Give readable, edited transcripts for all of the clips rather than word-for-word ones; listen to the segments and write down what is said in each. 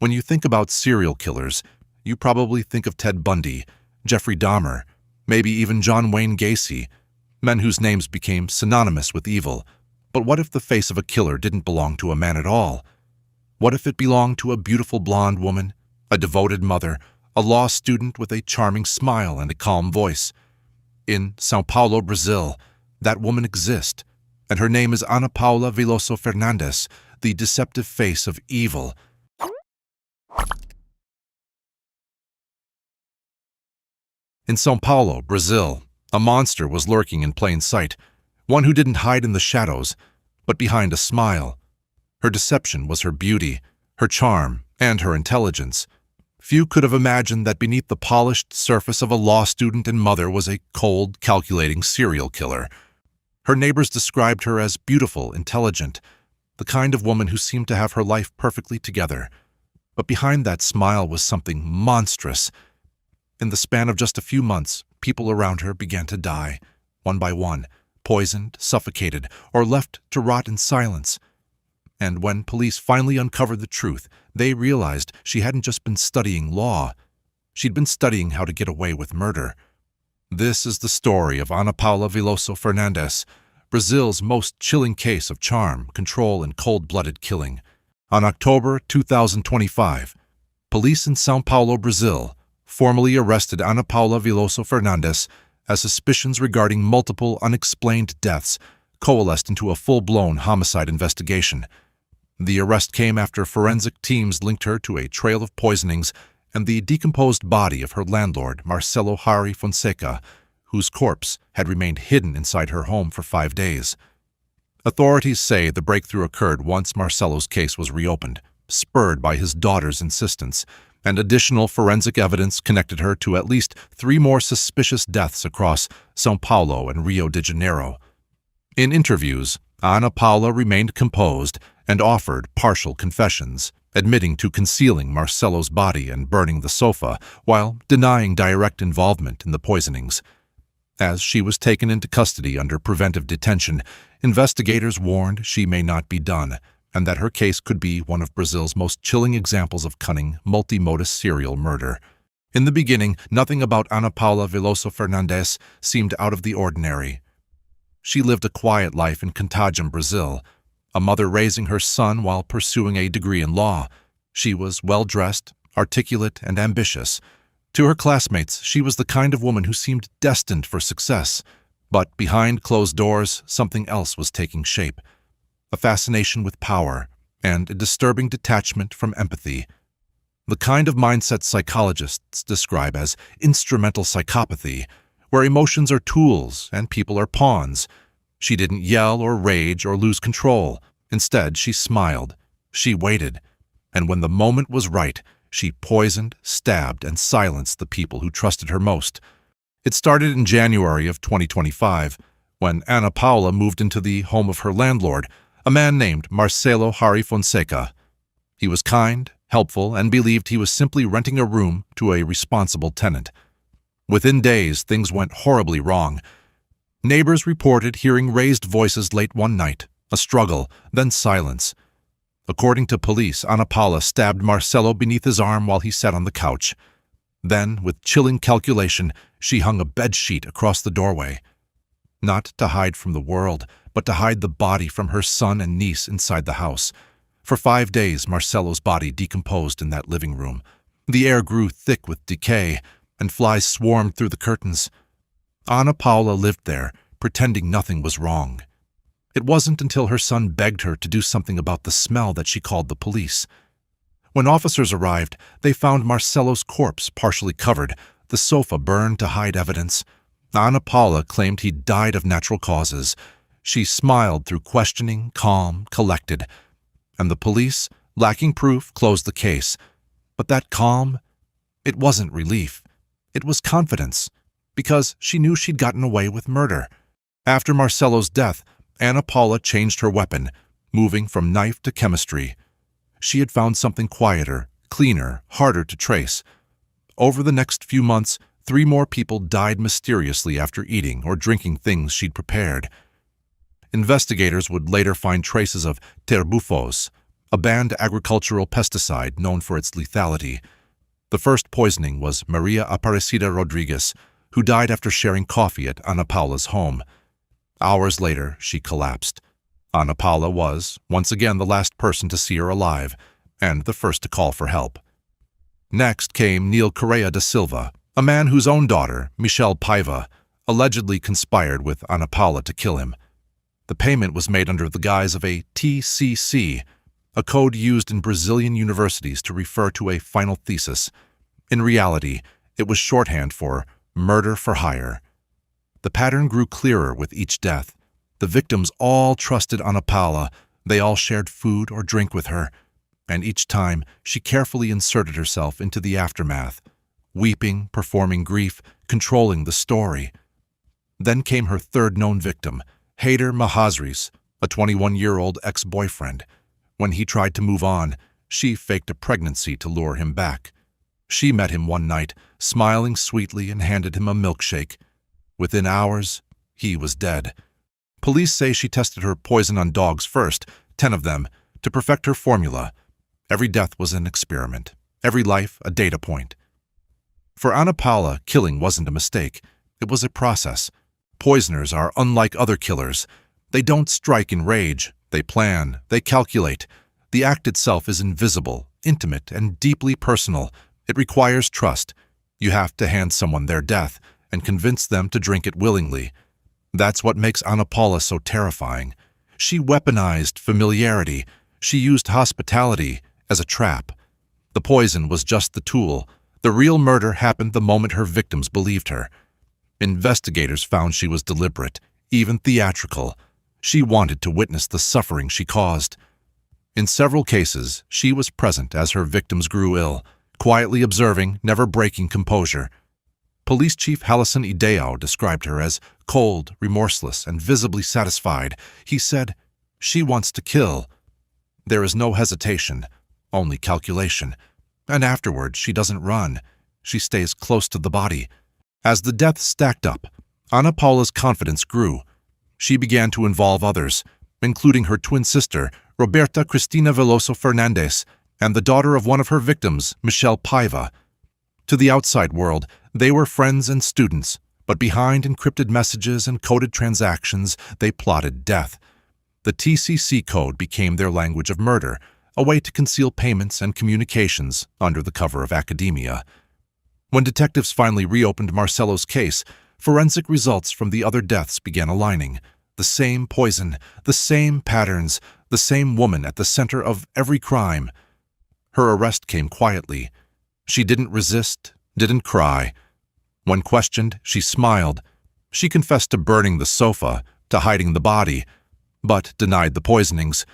When you think about serial killers, you probably think of Ted Bundy, Jeffrey Dahmer, maybe even John Wayne Gacy, men whose names became synonymous with evil. But what if the face of a killer didn't belong to a man at all? What if it belonged to a beautiful blonde woman, a devoted mother, a law student with a charming smile and a calm voice? In São Paulo, Brazil, that woman exists, and her name is Ana Paula Veloso Fernandes, the deceptive face of evil. In São Paulo, Brazil, a monster was lurking in plain sight, one who didn't hide in the shadows, but behind a smile. Her deception was her beauty, her charm, and her intelligence. Few could have imagined that beneath the polished surface of a law student and mother was a cold, calculating serial killer. Her neighbors described her as beautiful, intelligent, the kind of woman who seemed to have her life perfectly together. But behind that smile was something monstrous. In the span of just a few months, people around her began to die, one by one, poisoned, suffocated, or left to rot in silence. And when police finally uncovered the truth, they realized she hadn't just been studying law. She'd been studying how to get away with murder. This is the story of Ana Paula Veloso Fernandes, Brazil's most chilling case of charm, control, and cold-blooded killing. On October 2025, police in São Paulo, Brazil, formally arrested Ana Paula Veloso Fernandes as suspicions regarding multiple unexplained deaths coalesced into a full-blown homicide investigation. The arrest came after forensic teams linked her to a trail of poisonings and the decomposed body of her landlord, Marcelo Hari Fonseca, whose corpse had remained hidden inside her home for 5 days. Authorities say the breakthrough occurred once Marcelo's case was reopened, spurred by his daughter's insistence, and additional forensic evidence connected her to at least 3 more suspicious deaths across São Paulo and Rio de Janeiro. In interviews, Ana Paula remained composed and offered partial confessions, admitting to concealing Marcelo's body and burning the sofa, while denying direct involvement in the poisonings. As she was taken into custody under preventive detention, investigators warned she may not be done, and that her case could be one of Brazil's most chilling examples of cunning, multi-modus serial murder. In the beginning, nothing about Ana Paula Veloso Fernandes seemed out of the ordinary. She lived a quiet life in Contagem, Brazil, a mother raising her son while pursuing a degree in law. She was well-dressed, articulate, and ambitious. To her classmates, she was the kind of woman who seemed destined for success. But behind closed doors, something else was taking shape. A fascination with power, and a disturbing detachment from empathy. The kind of mindset psychologists describe as instrumental psychopathy, where emotions are tools and people are pawns. She didn't yell or rage or lose control. Instead, she smiled. She waited. And when the moment was right, she poisoned, stabbed, and silenced the people who trusted her most. It started in January of 2025, when Ana Paula moved into the home of her landlord, a man named Marcelo Hari Fonseca. He was kind, helpful, and believed he was simply renting a room to a responsible tenant. Within days, things went horribly wrong. Neighbors reported hearing raised voices late one night, a struggle, then silence. According to police, Ana Paula stabbed Marcelo beneath his arm while he sat on the couch. Then, with chilling calculation, she hung a bedsheet across the doorway. Not to hide from the world, but to hide the body from her son and niece inside the house. For 5 days, Marcelo's body decomposed in that living room. The air grew thick with decay, and flies swarmed through the curtains. Ana Paula lived there, pretending nothing was wrong. It wasn't until her son begged her to do something about the smell that she called the police. When officers arrived, they found Marcelo's corpse partially covered, the sofa burned to hide evidence. Ana Paula claimed he died of natural causes. She smiled through questioning, calm, collected. And the police, lacking proof, closed the case. But that calm, it wasn't relief. It was confidence, because she knew she'd gotten away with murder. After Marcelo's death, Ana Paula changed her weapon, moving from knife to chemistry. She had found something quieter, cleaner, harder to trace. Over the next few months, 3 more people died mysteriously after eating or drinking things she'd prepared. Investigators would later find traces of terbufos, a banned agricultural pesticide known for its lethality. The first poisoning was Maria Aparecida Rodriguez, who died after sharing coffee at Ana Paula's home. Hours later, she collapsed. Ana Paula was, once again, the last person to see her alive, and the first to call for help. Next came Neil Correa da Silva, a man whose own daughter, Michelle Paiva, allegedly conspired with Ana Paula to kill him. The payment was made under the guise of a TCC, a code used in Brazilian universities to refer to a final thesis. In reality, it was shorthand for murder for hire. The pattern grew clearer with each death. The victims all trusted Ana Paula. They all shared food or drink with her, and each time she carefully inserted herself into the aftermath, weeping, performing grief, controlling the story. Then came her third known victim, Hader Mahazris, a 21-year-old ex-boyfriend. When he tried to move on, she faked a pregnancy to lure him back. She met him one night, smiling sweetly, and handed him a milkshake. Within hours, he was dead. Police say she tested her poison on dogs first, 10 of them, to perfect her formula. Every death was an experiment, every life a data point. For Ana Paula, killing wasn't a mistake. It was a process. Poisoners are unlike other killers. They don't strike in rage. They plan. They calculate. The act itself is invisible, intimate, and deeply personal. It requires trust. You have to hand someone their death and convince them to drink it willingly. That's what makes Ana Paula so terrifying. She weaponized familiarity. She used hospitality as a trap. The poison was just the tool. The real murder happened the moment her victims believed her. Investigators found she was deliberate, even theatrical. She wanted to witness the suffering she caused. In several cases, she was present as her victims grew ill, quietly observing, never breaking composure. Police Chief Halison Ideao described her as cold, remorseless, and visibly satisfied. He said, "She wants to kill. There is no hesitation, only calculation. And afterward, she doesn't run. She stays close to the body." As the deaths stacked up, Ana Paula's confidence grew. She began to involve others, including her twin sister, Roberta Cristina Veloso Fernandes, and the daughter of one of her victims, Michelle Paiva. To the outside world, they were friends and students, but behind encrypted messages and coded transactions, they plotted death. The TCC code became their language of murder, a way to conceal payments and communications under the cover of academia. When detectives finally reopened Marcelo's case, forensic results from the other deaths began aligning. The same poison, the same patterns, the same woman at the center of every crime. Her arrest came quietly. She didn't resist, didn't cry. When questioned, she smiled. She confessed to burning the sofa, to hiding the body, but denied the poisonings.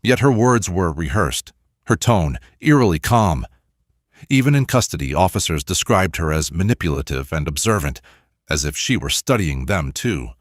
Yet her words were rehearsed, her tone eerily calm. Even in custody, officers described her as manipulative and observant, as if she were studying them too.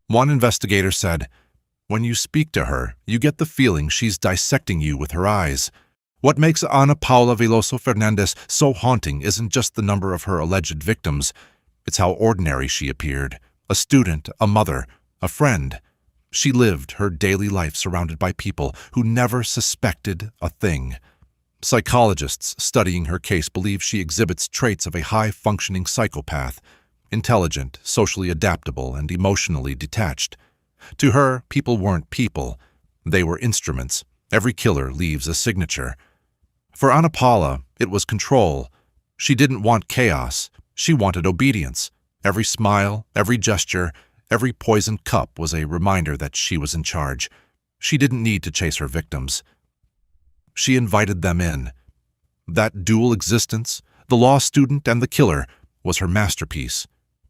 One investigator said, "When you speak to her, you get the feeling she's dissecting you with her eyes." What makes Ana Paula Veloso Fernandes so haunting isn't just the number of her alleged victims. It's how ordinary she appeared. A student, a mother, a friend. She lived her daily life surrounded by people who never suspected a thing. Psychologists studying her case believe she exhibits traits of a high-functioning psychopath, intelligent, socially adaptable, and emotionally detached. To her, people weren't people. They were instruments. Every killer leaves a signature. For Ana Paula, it was control. She didn't want chaos. She wanted obedience. Every smile, every gesture, every poisoned cup was a reminder that she was in charge. She didn't need to chase her victims. She invited them in. That dual existence, the law student and the killer, was her masterpiece.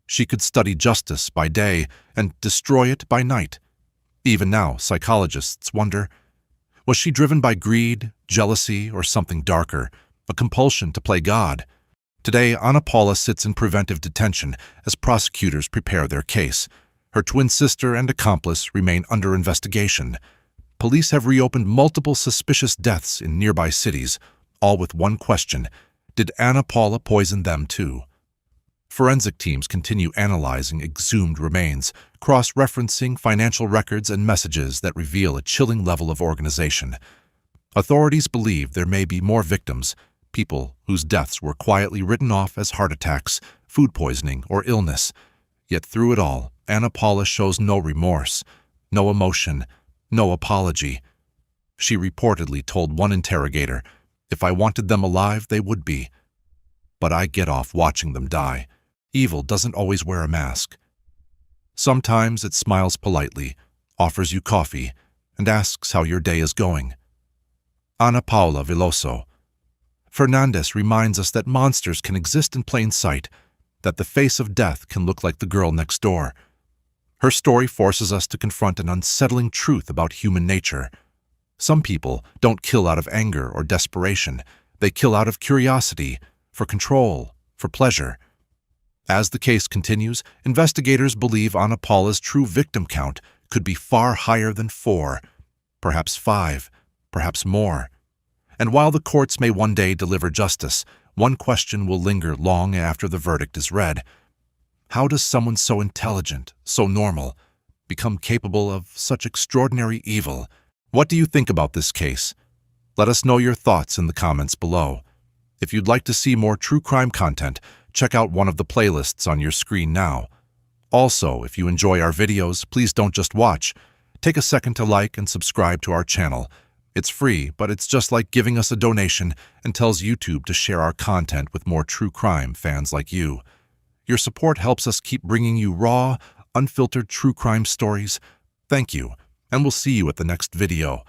She could study justice by day and destroy it by night. Even now, psychologists wonder, was she driven by greed, jealousy, or something darker, a compulsion to play God? Today, Ana Paula sits in preventive detention as prosecutors prepare their case. Her twin sister and accomplice remain under investigation. Police have reopened multiple suspicious deaths in nearby cities, all with one question: did Ana Paula poison them too? Forensic teams continue analyzing exhumed remains, cross-referencing financial records and messages that reveal a chilling level of organization. Authorities believe there may be more victims, people whose deaths were quietly written off as heart attacks, food poisoning, or illness. Yet through it all, Ana Paula shows no remorse, no emotion, no apology. She reportedly told one interrogator, "If I wanted them alive, they would be. But I get off watching them die." Evil doesn't always wear a mask. Sometimes it smiles politely, offers you coffee, and asks how your day is going. Ana Paula Veloso Fernandes reminds us that monsters can exist in plain sight, that the face of death can look like the girl next door. Her story forces us to confront an unsettling truth about human nature. Some people don't kill out of anger or desperation. They kill out of curiosity, for control, for pleasure. As the case continues, investigators believe Ana Paula's true victim count could be far higher than 4, perhaps 5, perhaps more. And while the courts may one day deliver justice, one question will linger long after the verdict is read. How does someone so intelligent, so normal, become capable of such extraordinary evil? What do you think about this case? Let us know your thoughts in the comments below. If you'd like to see more true crime content, check out one of the playlists on your screen now. Also, if you enjoy our videos, please don't just watch. Take a second to like and subscribe to our channel. It's free, but it's just like giving us a donation and tells YouTube to share our content with more true crime fans like you. Your support helps us keep bringing you raw, unfiltered true crime stories. Thank you, and we'll see you at the next video.